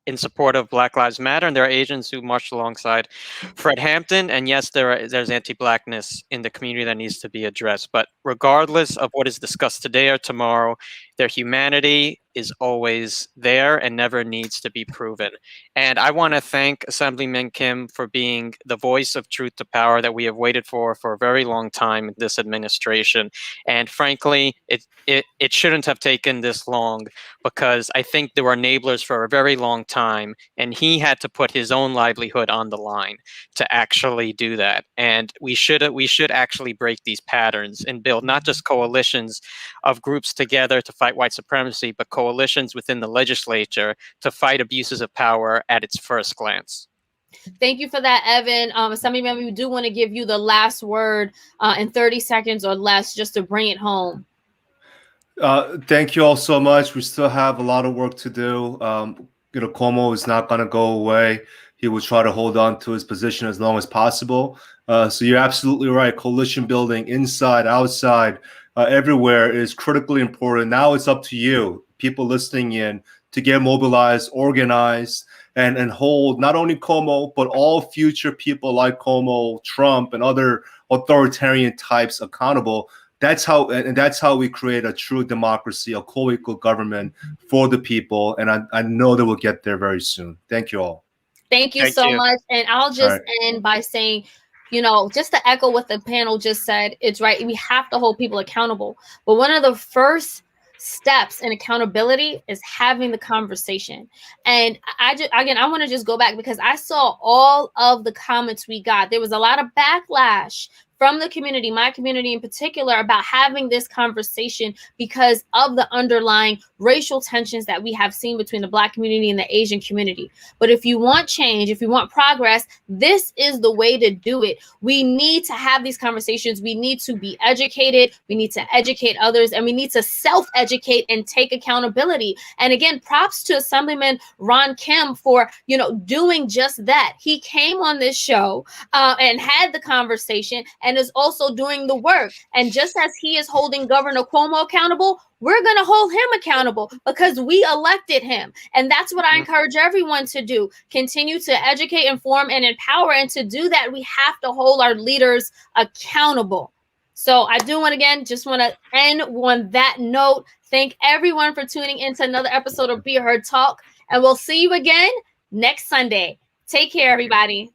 in support of Black Lives Matter, and there are Asians who marched alongside Fred Hampton. And yes, there's anti-Blackness in the community that needs to be addressed. But regardless of what is discussed today or tomorrow, their humanity is always there and never needs to be proven. And I want to thank Assemblyman Kim for being the voice of truth to power that we have waited for a very long time in this administration. And frankly, it shouldn't have taken this long, because I think there were enablers for a very long time, and he had to put his own livelihood on the line to actually do that. And we should actually break these patterns and build not just coalitions of groups together to fight white supremacy, but coalitions within the legislature to fight abuses of power at its first glance. Thank you for that, Evan. Assemblyman, we do want to give you the last word in 30 seconds or less, just to bring it home. Thank you all so much. We still have a lot of work to do. Cuomo is not going to go away. He will try to hold on to his position as long as possible. So you're absolutely right. Coalition building inside, outside, everywhere is critically important. Now it's up to you, people listening in, to get mobilized, organized, and hold not only Cuomo, but all future people like Cuomo, Trump, and other authoritarian types accountable. That's how we create a true democracy, a co-equal government for the people. And I know that we'll get there very soon. Thank you all. Thank you so much. And I'll just end by saying, just to echo what the panel just said, it's right. We have to hold people accountable. But one of the first steps in accountability is having the conversation. And I want to just go back, because I saw all of the comments we got. There was a lot of backlash from the community, my community in particular, about having this conversation because of the underlying racial tensions that we have seen between the Black community and the Asian community. But if you want change, if you want progress, this is the way to do it. We need to have these conversations. We need to be educated. We need to educate others, and we need to self-educate and take accountability. And again, props to Assemblyman Ron Kim for, doing just that. He came on this show and had the conversation and is also doing the work. And just as he is holding Governor Cuomo accountable, we're going to hold him accountable because we elected him. And that's what I encourage everyone to do. Continue to educate, inform, and empower. And to do that, we have to hold our leaders accountable. So I do just want to end on that note. Thank everyone for tuning into another episode of Be Heard Talk. And we'll see you again next Sunday. Take care, everybody.